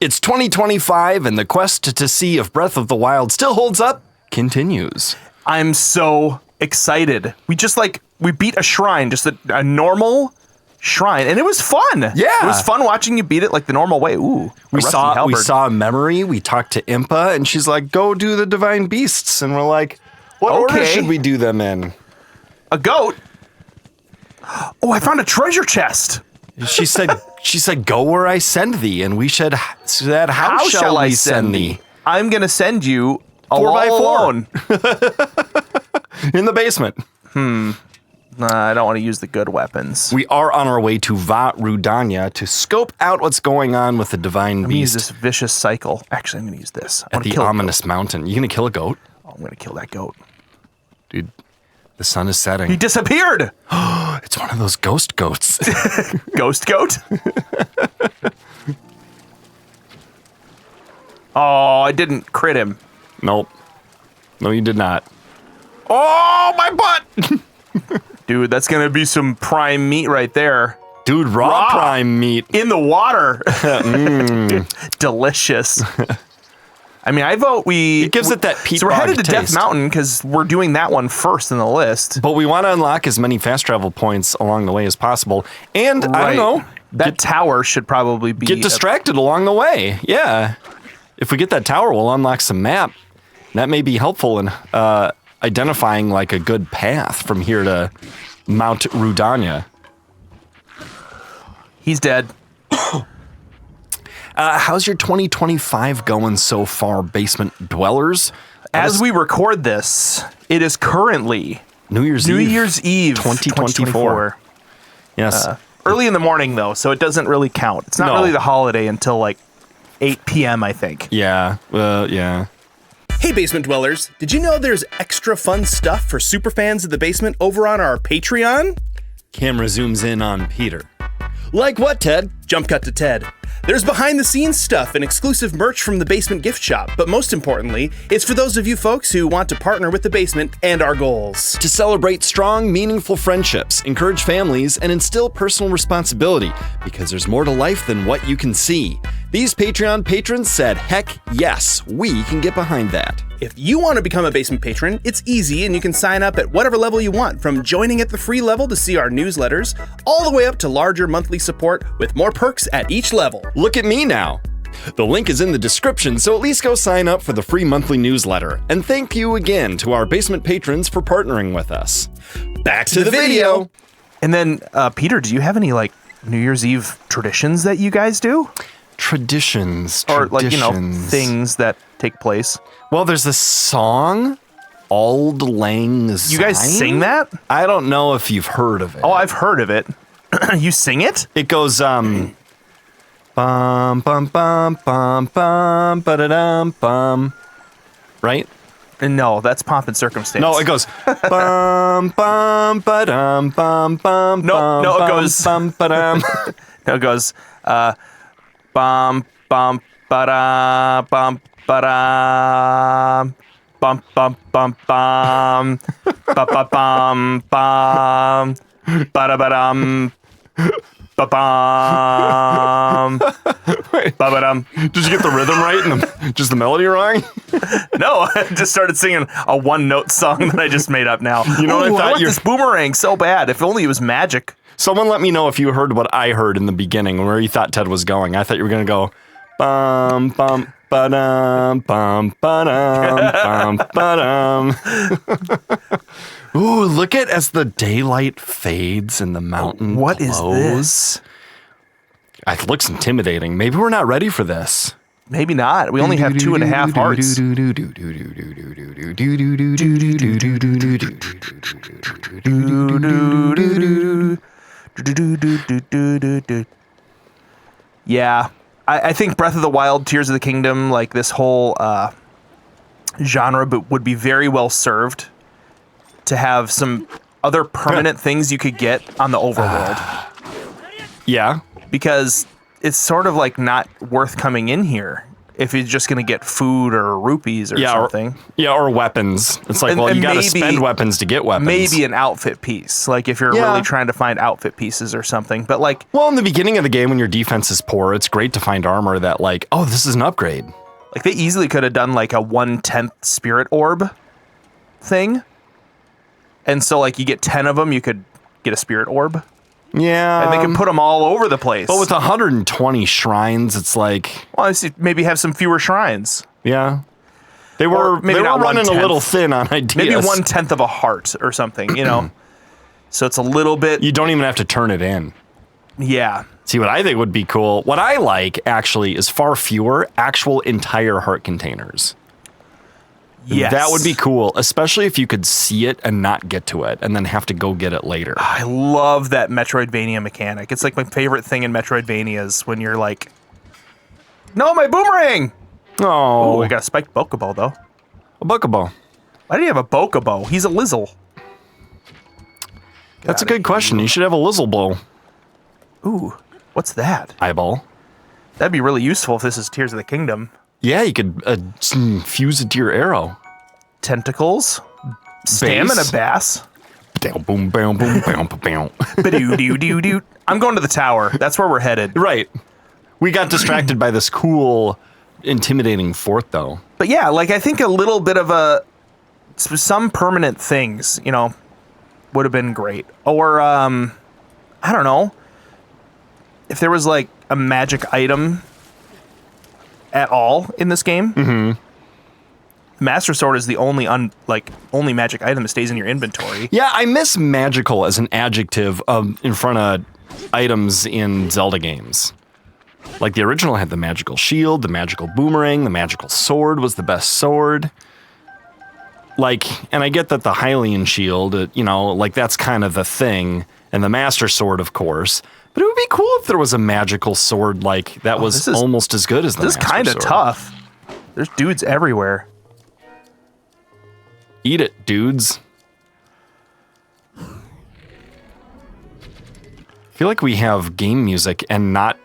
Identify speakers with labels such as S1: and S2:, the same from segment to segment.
S1: It's 2025, and the quest to see if Breath of the Wild still holds up continues.
S2: I'm so excited. We beat a shrine, just a normal shrine, and it was fun.
S1: Yeah.
S2: It was fun watching you beat it like the normal way. Ooh.
S1: We saw a memory. We talked to Impa, and she's like, go do the divine beasts. And we're like, what order should we do them in?
S2: A goat? Oh, I found a treasure chest.
S1: She said, go where I send thee. And we said, how shall I send thee?
S2: I'm going to send you a
S1: 4x4 in the basement.
S2: I don't want to use the good weapons.
S1: We are on our way to Va Rudania to scope out what's going on with the divine beast.
S2: Use this vicious cycle. Actually, I'm going to use this.
S1: At the ominous mountain. You going to kill a goat?
S2: Oh, I'm going to kill that goat.
S1: Dude, the sun is setting.
S2: He disappeared.
S1: It's one of those ghost goats.
S2: Ghost goat? Oh, I didn't crit him.
S1: Nope. No, you did not. Oh, my butt!
S2: Dude, that's going to be some prime meat right there.
S1: Dude, raw prime meat.
S2: In the water. Delicious. I mean, I vote
S1: It gives it that peat.
S2: So we're headed to
S1: taste.
S2: Death Mountain because we're doing that one first in the list.
S1: But we want to unlock as many fast travel points along the way as possible. And, I don't know.
S2: That tower should probably be...
S1: Get distracted along the way. Yeah. If we get that tower, we'll unlock some map. That may be helpful in identifying like a good path from here to Mount Rudania.
S2: He's dead.
S1: How's your 2025 going so far, basement dwellers?
S2: As we record this, it is currently
S1: New Year's Eve
S2: 2024.
S1: Yes.
S2: Early in the morning, though, so it doesn't really count. It's not really the holiday until like 8 p.m., I think.
S1: Yeah. Yeah.
S3: Hey, Basement Dwellers. Did you know there's extra fun stuff for superfans of the basement over on our Patreon?
S1: Camera zooms in on Peter.
S3: Like what, Ted? Jump cut to Ted. There's behind-the-scenes stuff and exclusive merch from the Basement Gift Shop, but most importantly, it's for those of you folks who want to partner with the basement and our goals.
S1: To celebrate strong, meaningful friendships, encourage families, and instill personal responsibility, because there's more to life than what you can see. These Patreon patrons said, heck yes, we can get behind that.
S3: If you want to become a basement patron, it's easy and you can sign up at whatever level you want, from joining at the free level to see our newsletters, all the way up to larger monthly support with more perks at each level.
S1: Look at me now. The link is in the description, so at least go sign up for the free monthly newsletter. And thank you again to our basement patrons for partnering with us. Back to the video.
S2: And then, Peter, do you have any like New Year's Eve traditions that you guys do?
S1: Traditions.
S2: Or like, things that take place?
S1: Well, there's this song, Auld Lang Syne.
S2: You guys sing that?
S1: I don't know if you've heard of it.
S2: Oh, I've heard of it. You sing it?
S1: It goes, bum, bum, bum, bum, bum, ba-da-dum, bum. Right?
S2: No, that's Pomp and Circumstance.
S1: No, it goes, bum, bum, ba-dum, bum, bum,
S2: no, it goes,
S1: bum, ba-dum.
S2: No, it goes, bum, bum, ba-da, bum, ba-da, bum, bum, bum, bum, ba-ba-bum, bum, ba-da-ba-dum, ba-bum, ba-ba-dum.
S1: Did you get the rhythm right and just the melody wrong?
S2: No, I just started singing a one-note song that I just made up now.
S1: You know what I thought?
S2: I want this boomerang so bad. If only it was magic.
S1: Someone let me know if you heard what I heard in the beginning, where you thought Ted was going. I thought you were going to go, bum, bum, ba-dum, bum, ba-dum, bum, ba-dum. Ooh, look at as the daylight fades and the mountain
S2: What
S1: glows.
S2: is this?
S1: It looks intimidating. Maybe we're not ready for this.
S2: Maybe not. We only have 2.5 hearts. Yeah, I think Breath of the Wild, Tears of the Kingdom, like this whole genre, but would be very well served to have some other permanent things you could get on the overworld.
S1: Yeah.
S2: Because it's sort of like not worth coming in here. if he's just going to get food or rupees or something.
S1: Or weapons. It's like, you got to spend weapons to get weapons.
S2: Maybe an outfit piece, like if you're really trying to find outfit pieces or something. But like,
S1: well, in the beginning of the game when your defense is poor, it's great to find armor that like, oh, this is an upgrade.
S2: Like they easily could have done like a 1/10 spirit orb thing. And so like you get 10 of them, you could get a spirit orb.
S1: Yeah.
S2: And they can put them all over the place.
S1: But with 120 shrines, it's like...
S2: Well, I see, maybe have some fewer shrines.
S1: Yeah. They were running a little thin on ideas.
S2: Maybe 1/10 of a heart or something, you know? So it's a little bit...
S1: You don't even have to turn it in.
S2: Yeah.
S1: See, what I think would be cool, what I like, actually, is far fewer actual entire heart containers.
S2: Yes.
S1: That would be cool, especially if you could see it and not get to it and then have to go get it later.
S2: I love that Metroidvania mechanic. It's like my favorite thing in Metroidvanias when you're like, no, my boomerang!
S1: Oh.
S2: We got a spiked Bokobo, though.
S1: A Bokobo.
S2: Why do you have a Bokobo? He's a Lizzle.
S1: That's a good question. You should have a Lizzle blow.
S2: Ooh, what's that?
S1: Eyeball.
S2: That'd be really useful if this is Tears of the Kingdom.
S1: Yeah, you could fuse it to your arrow.
S2: Tentacles. Stamina bass.
S1: Boom, boom, boom, boom, boom.
S2: Ba-doo-doo-doo-doo. I'm going to the tower. That's where we're headed.
S1: Right. We got distracted by this cool, intimidating fort, though.
S2: But yeah, like I think a little bit of some permanent things, you know, would have been great. Or, I don't know. If there was like a magic item at all in this game. Mm-hmm. Master Sword is the only magic item that stays in your inventory.
S1: Yeah, I miss magical as an adjective in front of items in Zelda games. Like the original had the magical shield, the magical boomerang, the magical sword was the best sword. Like, and I get that the Hylian shield, like that's kind of the thing, and the Master Sword, of course. But it would be cool if there was a magical sword like that was almost as good as the Master Sword.
S2: This is kind of tough. There's dudes everywhere.
S1: Eat it, dudes. I feel like we have game music and not...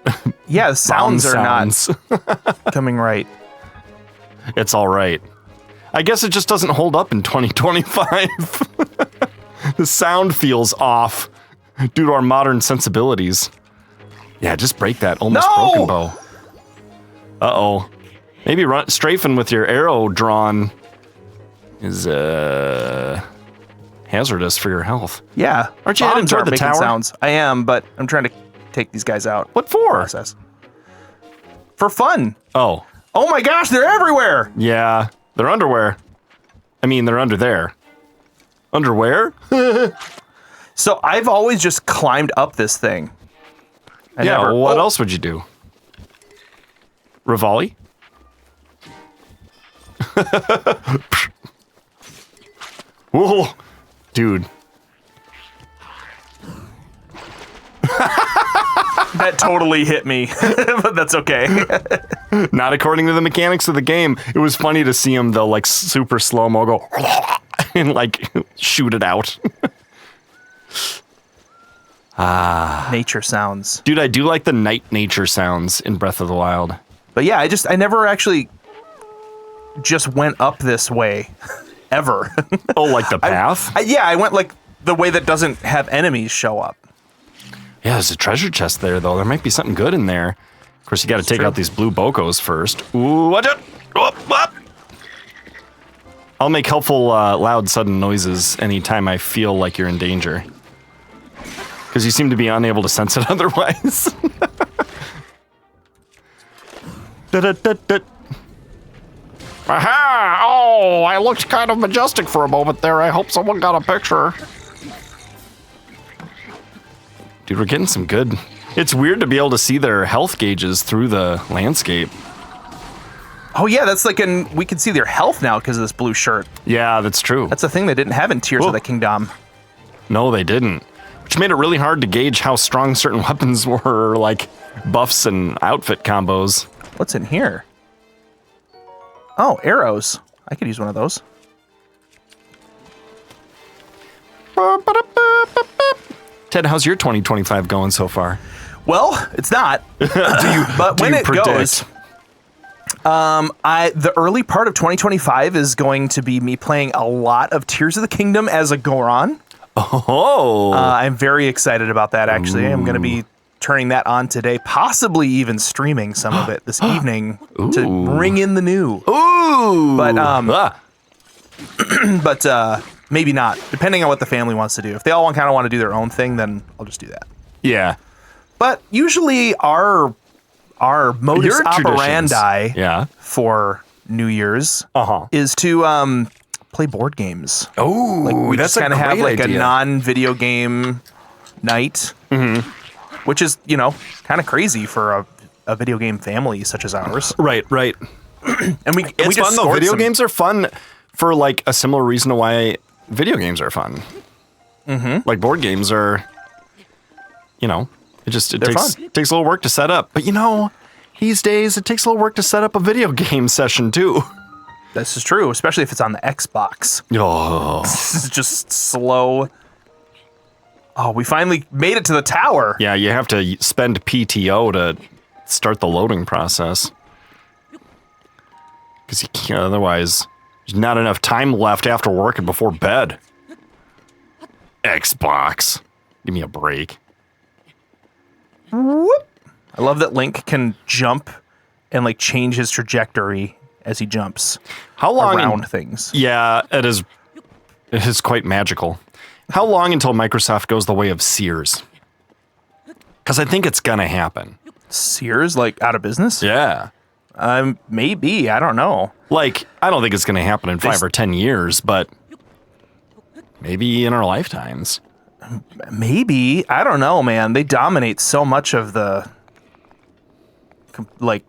S2: Yeah, the sounds are
S1: sounds.
S2: not coming right.
S1: It's all right. I guess it just doesn't hold up in 2025. The sound feels off. Due to our modern sensibilities. Yeah, just break that almost broken bow. Uh-oh. Maybe strafing with your arrow drawn is hazardous for your health.
S2: Yeah.
S1: Aren't you heading toward the tower?
S2: Sounds. I am, but I'm trying to take these guys out.
S1: What for?
S2: Process. For fun.
S1: Oh.
S2: Oh my gosh, they're everywhere!
S1: Yeah, they're underwear. I mean, they're under there. Underwear?
S2: So I've always just climbed up this thing.
S1: What else would you do? Rivali? Whoa, dude.
S2: That totally hit me, but that's okay.
S1: Not according to the mechanics of the game. It was funny to see him, though, like super slow-mo go and like shoot it out.
S2: Nature sounds.
S1: Dude, I do like the night nature sounds in Breath of the Wild.
S2: But yeah, I never actually just went up this way, ever.
S1: Oh, like the path?
S2: I went like the way that doesn't have enemies show up.
S1: Yeah, there's a treasure chest there, though. There might be something good in there. Of course, you got to take out these blue Bokos first. Ooh, watch it! Whoop. I'll make helpful, loud, sudden noises anytime I feel like you're in danger. Because you seem to be unable to sense it otherwise. Aha! Oh, I looked kind of majestic for a moment there. I hope someone got a picture. Dude, we're getting some good... It's weird to be able to see their health gauges through the landscape.
S2: Oh yeah, that's like we can see their health now because of this blue shirt.
S1: Yeah, that's true.
S2: That's a thing they didn't have in Tears of the Kingdom.
S1: No, they didn't. Which made it really hard to gauge how strong certain weapons were, like buffs and outfit combos.
S2: What's in here? Oh, arrows. I could use one of those.
S1: Ted, how's your 2025 going so far?
S2: Well, it's not. But when it goes, The early part of 2025 is going to be me playing a lot of Tears of the Kingdom as a Goron.
S1: Oh.
S2: I'm very excited about that, actually. I'm going to be turning that on today, possibly even streaming some of it this evening to bring in the new.
S1: Ooh.
S2: But maybe not, depending on what the family wants to do. If they all kind of want to do their own thing, then I'll just do that.
S1: Yeah.
S2: But usually our modus
S1: Your traditions.
S2: operandi for New Year's is to play board games.
S1: Oh,
S2: Like we
S1: that's
S2: just kind of have like
S1: idea.
S2: a non-video game night, which is, kind of crazy for a video game family such as ours.
S1: Right.
S2: And we
S1: It's
S2: just
S1: fun though.
S2: scored
S1: Video
S2: some-
S1: games are fun for like a similar reason to why video games are fun. Like board games are, it takes
S2: fun.
S1: takes a little work to set up. But these days it takes a little work to set up a video game session too.
S2: This is true, especially if it's on the Xbox.
S1: Oh,
S2: This is just slow. Oh, we finally made it to the tower.
S1: yeah, you have to spend PTO to start the loading process. Because you can't, otherwise, there's not enough time left after work and before bed. Xbox. Give me a break.
S2: Whoop. I love that Link can jump and like change his trajectory as he jumps
S1: How long
S2: around things.
S1: Yeah, it is. It is quite magical. How long until Microsoft goes the way of Sears? Because I think it's gonna happen.
S2: Sears, like, out of business?
S1: Yeah.
S2: Maybe. I don't know.
S1: Like, I don't think it's gonna happen in 5 or 10 years, but maybe in our lifetimes.
S2: Maybe. I don't know, man. They dominate so much of the, like,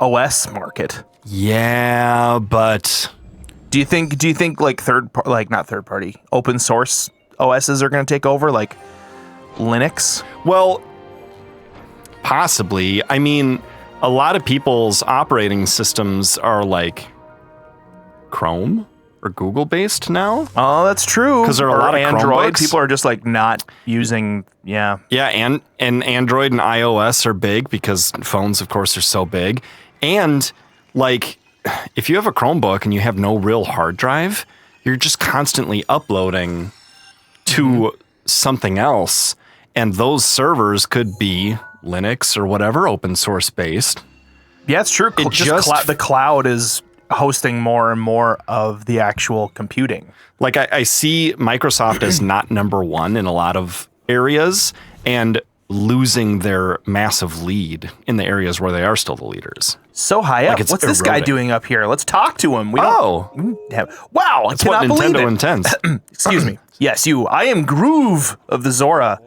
S2: OS market.
S1: Yeah, but
S2: Do you think like not third party, open source OSs are going to take over, like Linux?
S1: well, possibly. I mean, a lot of people's operating systems are like Chrome or Google based now.
S2: Oh, that's true.
S1: 'Cause there are a
S2: Or
S1: lot of
S2: Android.
S1: Chromebooks.
S2: People are just like not using. Yeah.
S1: Yeah, and Android and iOS are big because phones, of course, are so big. And like, if you have a Chromebook and you have no real hard drive, you're just constantly uploading to something else. And those servers could be Linux or whatever, open source based.
S2: Yeah, it's true.
S1: It just-
S2: The cloud is hosting more and more of the actual computing.
S1: Like, I see Microsoft as not number one in a lot of areas and losing their massive lead in the areas where they are still the leaders.
S2: So high up.
S1: it's
S2: What's this guy
S1: eroding.
S2: doing up here? Let's talk to him.
S1: Oh,
S2: Wow, I
S1: that's what
S2: cannot believe
S1: Nintendo
S2: it.
S1: intends.
S2: Excuse me. Yes, you. I am Groove of the Zora.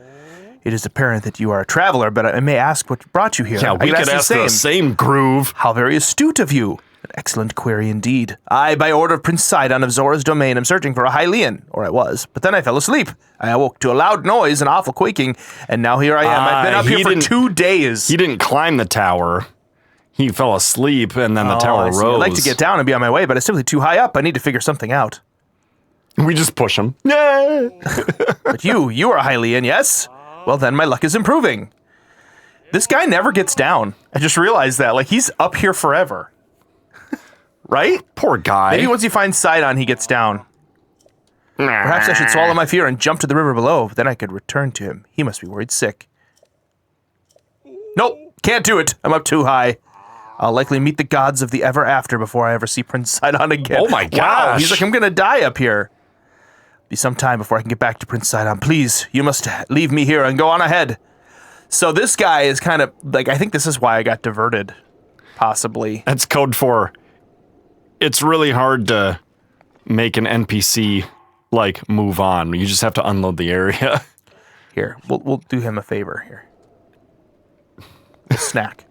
S2: It is apparent that you are a traveler, but I may ask what brought you here.
S1: Yeah,
S2: I
S1: we could ask the same Groove.
S2: How very astute of you. An excellent query indeed. I, by order of Prince Sidon of Zora's domain, am searching for a Hylian, or I was. But then I fell asleep. I awoke to a loud noise and awful quaking, and now here I am. I've been up
S1: he
S2: here for
S1: didn't-
S2: 2 days.
S1: He didn't climb the tower. He fell asleep, and then the tower
S2: I see.
S1: rose.
S2: I'd like to get down and be on my way, but it's simply too high up. I need to figure something out.
S1: We just push him. Yeah.
S2: But you are a Hylian, yes? Well, then my luck is improving. This guy never gets down. I just realized that. Like, he's up here forever. Right?
S1: Poor guy.
S2: Maybe once he finds Sidon, he gets down. Perhaps I should swallow my fear and jump to the river below. Then I could return to him. He must be worried sick. Nope, can't do it. I'm up too high. I'll likely meet the gods of the ever after before I ever see Prince Sidon again.
S1: Oh my
S2: Wow,
S1: gosh.
S2: he's like, I'm gonna die up here. Be some time before I can get back to Prince Sidon. Please, you must leave me here and go on ahead. So this guy is kind of like, I think this is why I got diverted, possibly.
S1: That's code for it's really hard to make an NPC like move on. You just have to unload the area.
S2: Here, we'll do him a favor here. A snack.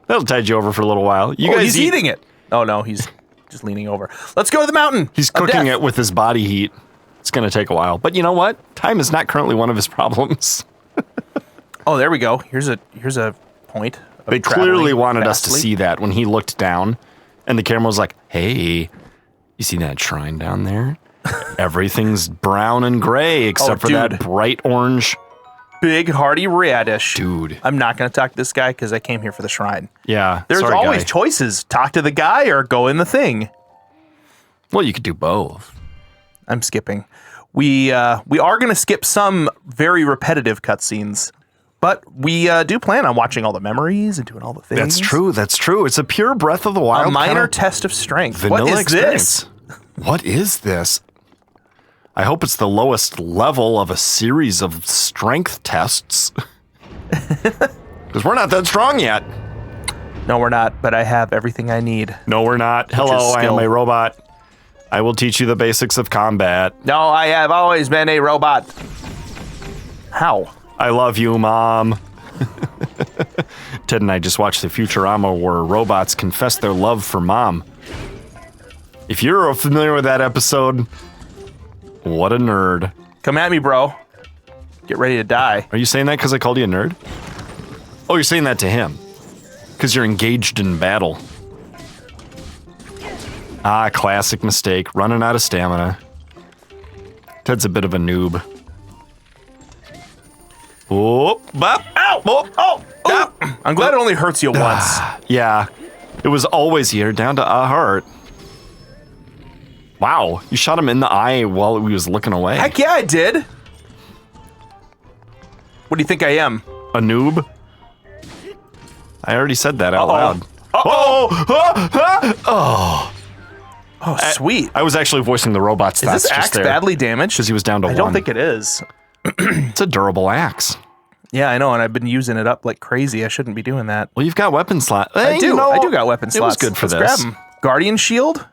S1: That'll tide you over for a little while. You
S2: Oh,
S1: guys
S2: he's eating it. Oh no, he's just leaning over. Let's go to the mountain.
S1: He's
S2: of
S1: cooking
S2: death.
S1: it with his body heat. It's going to take a while. But you know what? Time is not currently one of his problems.
S2: Oh, there we go. Here's a point. Of
S1: They clearly
S2: traveling
S1: wanted us to
S2: fastly.
S1: see that when he looked down and the camera was like, hey, you see that shrine down there? Everything's brown and gray except for that
S2: dude.
S1: bright orange
S2: big hearty radish.
S1: Dude.
S2: I'm not going to talk to this guy because I came here for the shrine.
S1: Yeah.
S2: There's
S1: sorry,
S2: always
S1: guy.
S2: choices. Talk to the guy or go in the thing.
S1: Well, you could do both.
S2: I'm skipping. We are going to skip some very repetitive cutscenes, but we do plan on watching all the memories and doing all the things.
S1: That's true. That's true. It's a pure Breath of the Wild.
S2: A minor
S1: kinda
S2: test of strength.
S1: vanilla
S2: What is
S1: experience.
S2: this?
S1: What is this? I hope it's the lowest level of a series of strength tests. Because we're not that strong yet.
S2: No, we're not, but I have everything I need.
S1: No, we're not.
S2: is
S1: Hello, I am
S2: skill.
S1: a robot. I will teach you the basics of combat.
S2: No, I have always been a robot. How?
S1: I love you, Mom. Ted and I just watched the Futurama where robots confess their love for Mom. If you're familiar with that episode, what a nerd.
S2: Come at me, bro. Get ready to die.
S1: Are you saying that because I called you a nerd? Oh, you're saying that to him. Because you're engaged in battle. Ah, classic mistake. Running out of stamina. Ted's a bit of a noob. Oh, bop, ow, oh, oh.
S2: I'm glad it only hurts you once.
S1: Yeah, it was always here, down to a heart. Wow, you shot him in the eye while he was looking away.
S2: Heck yeah, I did. What do you think I am?
S1: A noob? I already said that out
S2: Uh-oh.
S1: loud. Oh!
S2: Oh, sweet.
S1: I was actually voicing the robot's
S2: Is this axe badly damaged?
S1: because he was down to
S2: I
S1: one.
S2: don't think it is.
S1: It's a durable axe.
S2: Yeah, I know, and I've been using it up like crazy. I shouldn't be doing that.
S1: Well, you've got weapon slot.
S2: I do.
S1: You know,
S2: I do got weapon slots.
S1: It was good for
S2: Let's
S1: this.
S2: grab 'em. Guardian shield?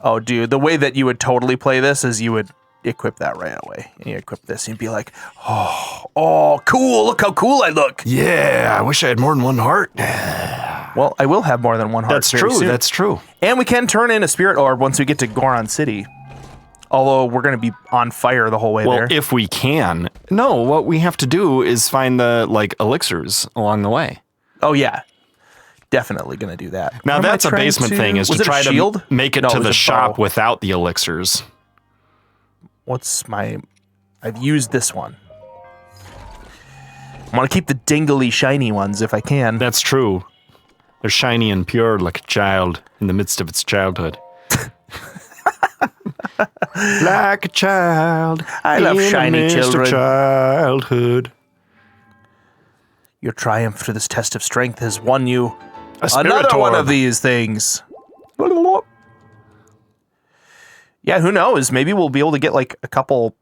S2: Oh, dude, the way that you would totally play this is you would equip that right away. And you equip this and you'd be like, oh, cool. Look how cool I look.
S1: Yeah, I wish I had more than one heart.
S2: Well, I will have more than one heart.
S1: That's
S2: very
S1: true.
S2: soon.
S1: That's true.
S2: And we can turn in a spirit orb once we get to Goron City. Although we're going to be on fire the whole way
S1: Well,
S2: there.
S1: if we can. No, what we have to do is find the elixirs along the way.
S2: Oh, yeah. Definitely going to do that.
S1: Now
S2: What am I
S1: that's a
S2: trying
S1: basement thing, is
S2: was
S1: to
S2: it a
S1: try
S2: shield?
S1: to make it
S2: No,
S1: to
S2: was
S1: the
S2: a
S1: shop
S2: bow.
S1: without the elixirs.
S2: What's my... I've used this one. I want to keep the dingly shiny ones if I can.
S1: That's true. They're shiny and pure like a child in the midst of its childhood. Like a child.
S2: I love
S1: in the
S2: shiny
S1: midst of
S2: children.
S1: childhood.
S2: Your triumph to this test of strength has won you
S1: spirit
S2: another one
S1: orb.
S2: of these things. Yeah, who knows? Maybe we'll be able to get like a couple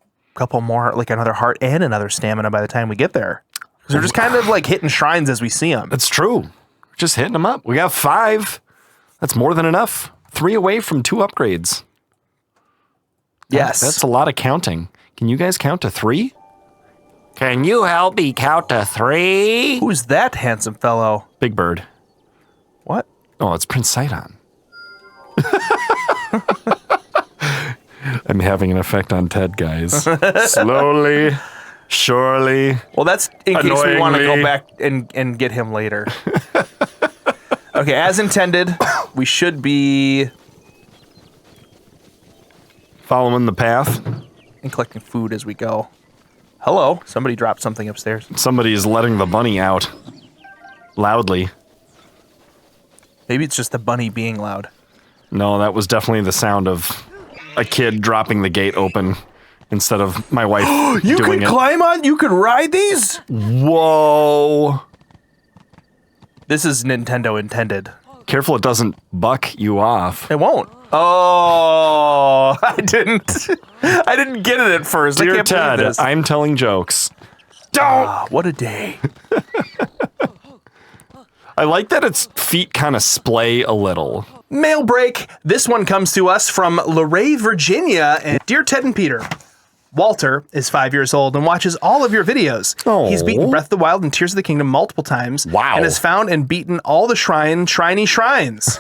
S2: more, like another heart and another stamina by the time we get there. Because we're just kind of like hitting shrines as we see them.
S1: That's true. Just hitting them up. We got 5. That's more than enough. 3 away from 2 upgrades.
S2: Yes.
S1: That's a lot of counting. Can you guys count to 3? Can you help me count to 3?
S2: Who's that handsome fellow?
S1: Big Bird.
S2: What?
S1: Oh, it's Prince Sidon. I'm having an effect on Ted, guys. Slowly, surely.
S2: Well, that's in case we want to go
S1: Annoyingly.
S2: back and get him later. Okay, as intended, we should be
S1: Following the path.
S2: and collecting food as we go. Hello, somebody dropped something upstairs.
S1: Somebody is letting the bunny out. Loudly.
S2: Maybe it's just the bunny being loud.
S1: No, that was definitely the sound of a kid dropping the gate open instead of my wife
S2: You
S1: doing
S2: can
S1: it.
S2: climb on? You can ride these?
S1: Whoa.
S2: This is Nintendo intended.
S1: Careful it doesn't buck you off.
S2: It won't. Oh, I didn't get it at first. I
S1: Dear
S2: can't
S1: Ted,
S2: believe this.
S1: I'm telling jokes.
S2: Ah, what a day.
S1: I like that its feet kind of splay a little.
S2: Mail break. This one comes to us from Luray, Virginia. And Dear Ted and Peter, Walter is 5 years old and watches all of your videos.
S1: Oh.
S2: He's beaten Breath of the Wild and Tears of the Kingdom multiple times.
S1: Wow.
S2: And has found and beaten all the shiny shrines.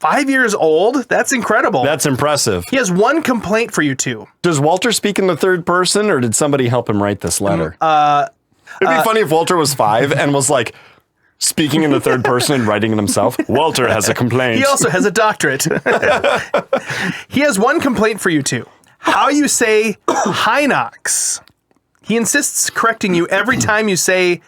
S2: 5 years old? That's incredible.
S1: That's impressive.
S2: He has one complaint for you two.
S1: Does Walter speak in the third person, or did somebody help him write this letter? It'd be funny if Walter was 5 and was like speaking in the third person and writing it himself. Walter has a complaint.
S2: He also has a doctorate. He has one complaint for you two. How you say Hinox.
S3: He insists correcting you every time you say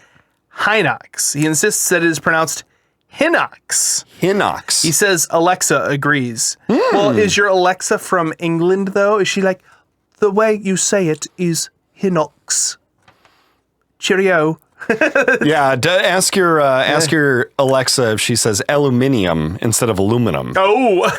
S3: Hinox. He insists that it is pronounced Hinox.
S1: Hinox.
S3: He says Alexa agrees. Well, is your Alexa from England, though? Is she like, the way you say it is Hinox? Cheerio.
S1: Yeah, ask your Alexa if she says aluminium instead of aluminum.
S3: Oh.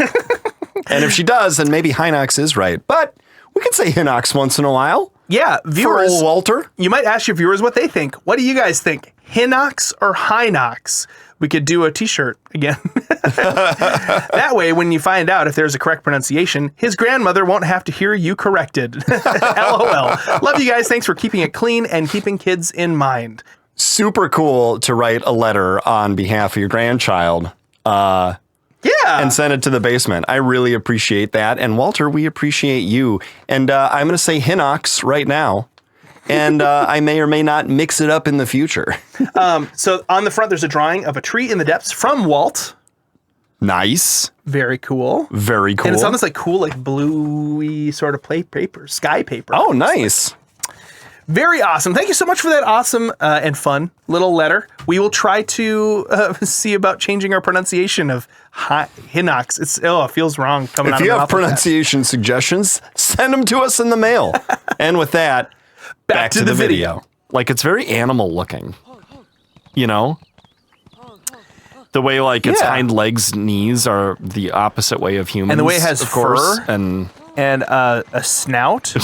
S1: And if she does, then maybe Hinox is right. But we can say Hinox once in a while.
S3: Yeah,
S1: For
S3: viewers.
S1: old Walter.
S3: You might ask your viewers what they think. What do you guys think? Hinox or Hinox? We could do a t-shirt again. That way, when you find out if there's a correct pronunciation, his grandmother won't have to hear you corrected. LOL. Love you guys. Thanks for keeping it clean and keeping kids in mind.
S1: Super cool to write a letter on behalf of your grandchild.
S3: Yeah.
S1: And send it to the basement. I really appreciate that. And Walter, we appreciate you. And I'm going to say Hinox right now. And I may or may not mix it up in the future.
S3: So on the front, there's a drawing of a tree in the depths from Walt.
S1: Nice.
S3: Very cool.
S1: Very cool.
S3: And it's on this like cool, like bluey sort of paper, sky paper.
S1: Oh, nice.
S3: Very awesome. Thank you so much for that awesome and fun little letter. We will try to see about changing our pronunciation of Hinox. It feels wrong coming out
S1: If
S3: of
S1: you
S3: my
S1: have
S3: mouth like that.
S1: pronunciation suggestions, send them to us in the mail. And with that, back to the video. Like, it's very animal looking. You know? The way, like, its hind legs, knees are the opposite way of humans.
S3: And the way it has
S1: of course,
S3: fur.
S1: and
S3: a snout.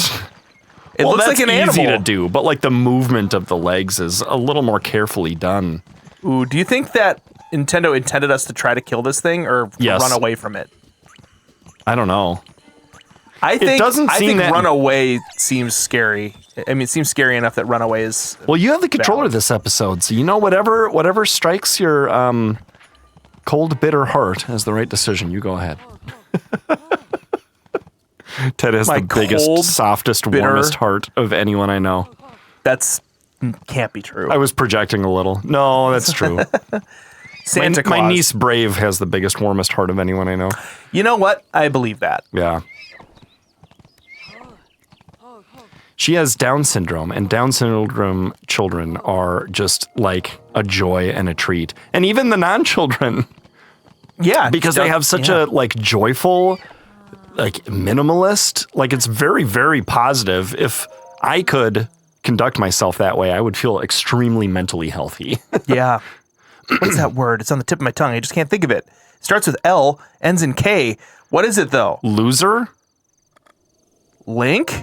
S3: It
S1: well,
S3: looks
S1: that's
S3: like an animal.
S1: easy to do, but like the movement of the legs is a little more carefully done.
S3: Ooh, do you think that Nintendo intended us to try to kill this thing or
S1: Yes.
S3: run away from it?
S1: I don't know.
S3: I think
S1: doesn't
S3: I
S1: seem
S3: think
S1: that-
S3: Runaway seems scary. I mean, it seems scary enough that Runaway is.
S1: Well, you have the controller this episode, so you know whatever strikes your cold, bitter heart as the right decision. You go ahead. Ted has
S3: My
S1: the biggest,
S3: cold,
S1: softest,
S3: bitter-
S1: warmest heart of anyone I know.
S3: That's can't be true.
S1: I was projecting a little. No, that's true.
S3: Santa Claus.
S1: My niece Brave has the biggest, warmest heart of anyone I know.
S3: You know what? I believe that.
S1: Yeah. She has Down syndrome, and Down syndrome children are just like a joy and a treat. And even the non-children,
S3: Yeah,
S1: because they have such a like joyful, like minimalist, like it's very, very positive. If I could conduct myself that way, I would feel extremely mentally healthy.
S3: Yeah. What's that word? It's on the tip of my tongue. I just can't think of it. Starts with L, ends in K. What is it though?
S1: Loser?
S3: Link?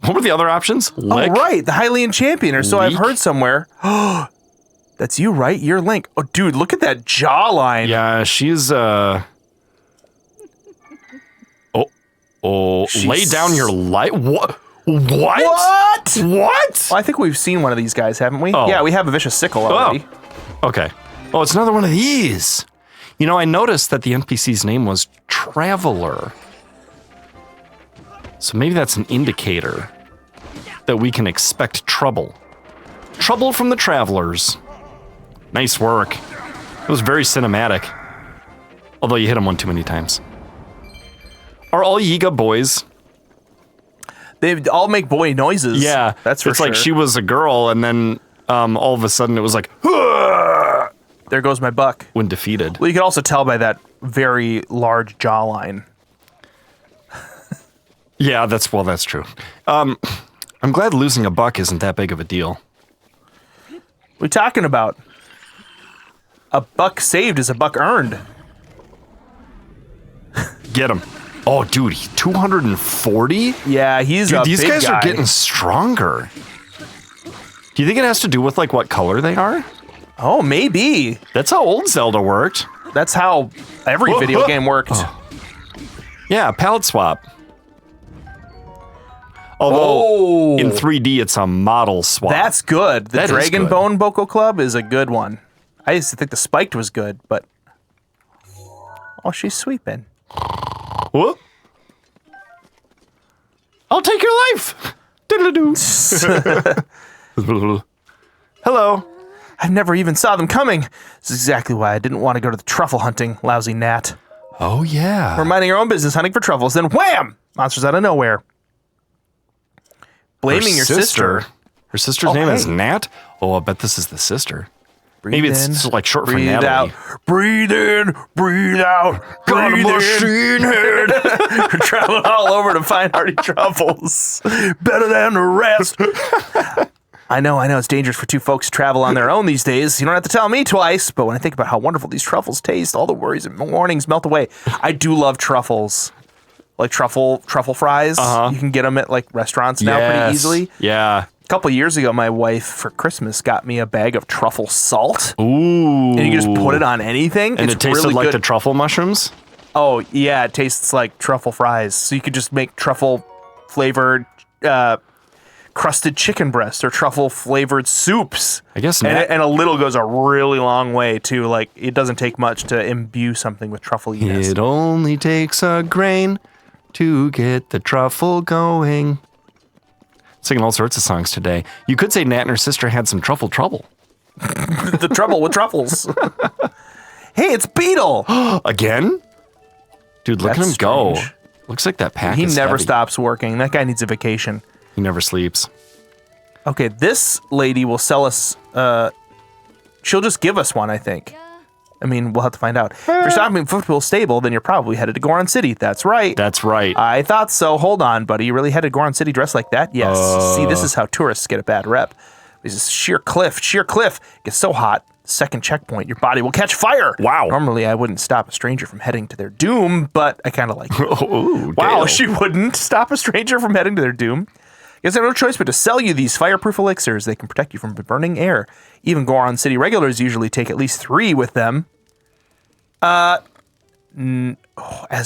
S1: What were the other options? Lick?
S3: Oh, right. The Hylian champion, or so I've
S1: Leak?
S3: heard somewhere. That's you, right? You're Link. Oh, dude, look at that jawline.
S1: Yeah, she's lay down your life. What?
S3: What?
S1: What?
S3: Well, I think we've seen one of these guys, haven't we?
S1: Oh.
S3: Yeah, we have a vicious sickle already.
S1: Okay. Oh, it's another one of these. You know, I noticed that the NPC's name was Traveler. So maybe that's an indicator that we can expect trouble. Trouble from the Travelers. Nice work. It was very cinematic. Although you hit him one too many times. Are all Yiga boys?
S3: They all make boy noises.
S1: Yeah.
S3: That's for
S1: it's
S3: sure.
S1: like she was a girl and then all of a sudden it was like,
S3: There goes my buck.
S1: when defeated.
S3: Well, you can also tell by that very large jawline.
S1: Yeah, that's true. I'm glad losing a buck isn't that big of a deal.
S3: What are we talking about? A buck saved is a buck earned.
S1: Get him. Oh, dude, 240?
S3: Yeah, he's
S1: Dude,
S3: a
S1: these
S3: big
S1: guys
S3: guy.
S1: are getting stronger. Do you think it has to do with like what color they are?
S3: Oh, maybe.
S1: That's how old Zelda worked.
S3: That's how every
S1: Whoa,
S3: video
S1: whoa.
S3: game worked.
S1: Yeah, palette swap. Although
S3: Oh,
S1: in 3D it's a model swap.
S3: that's good. The
S1: That is
S3: Dragon
S1: good.
S3: Bone Boko Club is a good one. I used to think the Spiked was good, but oh, she's sweeping.
S1: Whoop. I'll take your life. Diddle-a-doo. Hello.
S3: I never even saw them coming. This is exactly why I didn't want to go to the truffle hunting, lousy gnat.
S1: Oh yeah.
S3: We're minding our own business hunting for truffles, then wham! Monsters out of nowhere. blaming your sister.
S1: Her sister's
S3: Oh,
S1: name is
S3: hey.
S1: Nat? Oh, I bet this is the sister.
S3: Breathe
S1: Maybe
S3: in,
S1: it's like short for
S3: breathe
S1: Natalie.
S3: out. Breathe in, breathe out.
S1: Got a
S3: breathe in.
S1: machine head.
S3: We're traveling all over to find hearty truffles. Better than the rest. I know. It's dangerous for two folks to travel on their own these days. You don't have to tell me twice. But when I think about how wonderful these truffles taste, all the worries and warnings melt away. I do love truffles. Like truffle fries.
S1: Uh-huh.
S3: You can get them at like restaurants now pretty easily.
S1: Yeah.
S3: A couple years ago, my wife for Christmas got me a bag of truffle salt.
S1: Ooh.
S3: And you can just put it on anything.
S1: And
S3: it's
S1: it tasted
S3: really
S1: like
S3: good.
S1: the truffle mushrooms?
S3: Oh, yeah, it tastes like truffle fries. So you could just make truffle flavored crusted chicken breast or truffle flavored soups.
S1: I guess
S3: and,
S1: Nat-
S3: and a little goes a really long way too. Like it doesn't take much to imbue something with truffle-iness.
S1: It only takes a grain to get the truffle going. Singing all sorts of songs today. You could say Nat and her sister had some truffle trouble.
S3: The trouble with truffles. Hey, it's Beetle.
S1: Again? Dude, look
S3: That's
S1: at him go.
S3: strange.
S1: Looks like that pack
S3: He
S1: is
S3: never
S1: heavy.
S3: stops working. That guy needs a vacation.
S1: He never sleeps.
S3: Okay, this lady will sell us. She'll just give us one, I think. I mean, we'll have to find out. If you're shopping at Football Stable, then you're probably headed to Goron City. That's right.
S1: That's right.
S3: I thought so. Hold on, buddy. You really headed to Goron City dressed like that? Yes. See, this is how tourists get a bad rep. This is sheer cliff. It gets so hot. Second checkpoint, your body will catch fire.
S1: Wow.
S3: Normally, I wouldn't stop a stranger from heading to their doom, but I kind of like it.
S1: Ooh,
S3: Wow,
S1: Dale.
S3: she wouldn't stop a stranger from heading to their doom. Guess I have no choice but to sell you these fireproof elixirs. They can protect you from burning air. Even Goron City regulars usually take at least 3 with them. As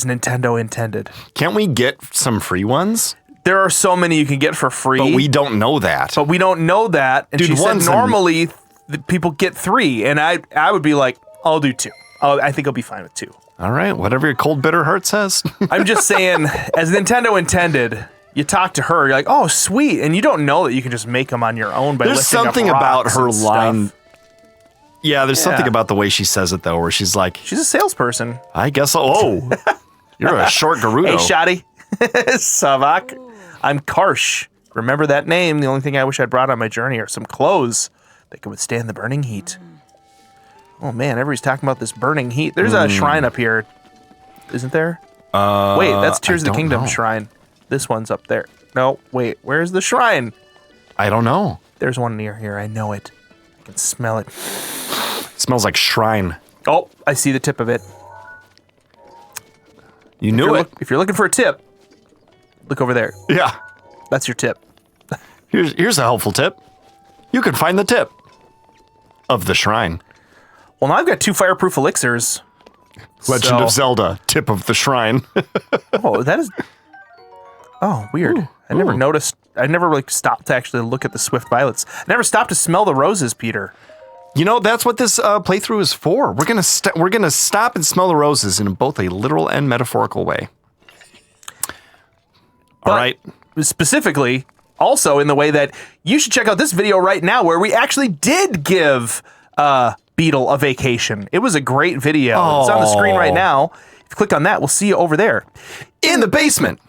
S3: Nintendo intended.
S1: Can't we get some free ones?
S3: There are so many you can get for free.
S1: But we don't know that.
S3: But we don't know that. And
S1: Dude,
S3: she said
S1: one's
S3: normally people get 3, and I would be like, I'll do 2. I think I'll be fine with 2.
S1: All right, whatever your cold, bitter heart says.
S3: I'm just saying, as Nintendo intended, you talk to her, you're like, oh, sweet, and you don't know that you can just make them on your own by
S1: There's
S3: lifting up
S1: something about
S3: rocks
S1: her
S3: and
S1: line.
S3: stuff.
S1: Yeah, there's something
S3: Yeah.
S1: about the way she says it, though, where she's like,
S3: She's a salesperson.
S1: I guess, oh, you're a short Gerudo.
S3: Hey, Shoddy. Savak. I'm Karsh. Remember that name. The only thing I wish I'd brought on my journey are some clothes that could withstand the burning heat. Oh, man, everybody's talking about this burning heat. There's a shrine up here, isn't there? Wait, that's Tears
S1: I
S3: of the
S1: don't
S3: Kingdom
S1: know.
S3: shrine. This one's up there. No, wait, where's the shrine?
S1: I don't know.
S3: There's one near here. I know it. I can smell it.
S1: Smells like shrine.
S3: Oh, I see the tip of it.
S1: You knew it.
S3: If you're looking for a tip, look over there.
S1: Yeah.
S3: That's your tip.
S1: Here's a helpful tip. You can find the tip of the shrine.
S3: Well, now I've got 2 fireproof elixirs.
S1: Legend
S3: So-
S1: of Zelda, tip of the shrine.
S3: Oh, that is. Oh, weird. I never noticed. I never really stopped to actually look at the swift violets. I never stopped to smell the roses, Peter.
S1: You know, that's what this playthrough is for. We're gonna stop and smell the roses in both a literal and metaphorical way. All right.
S3: Specifically, also in the way that you should check out this video right now where we actually did give Beetle a vacation. It was a great video. It's on the screen right now. If you click on that, we'll see you over there.
S1: In the basement.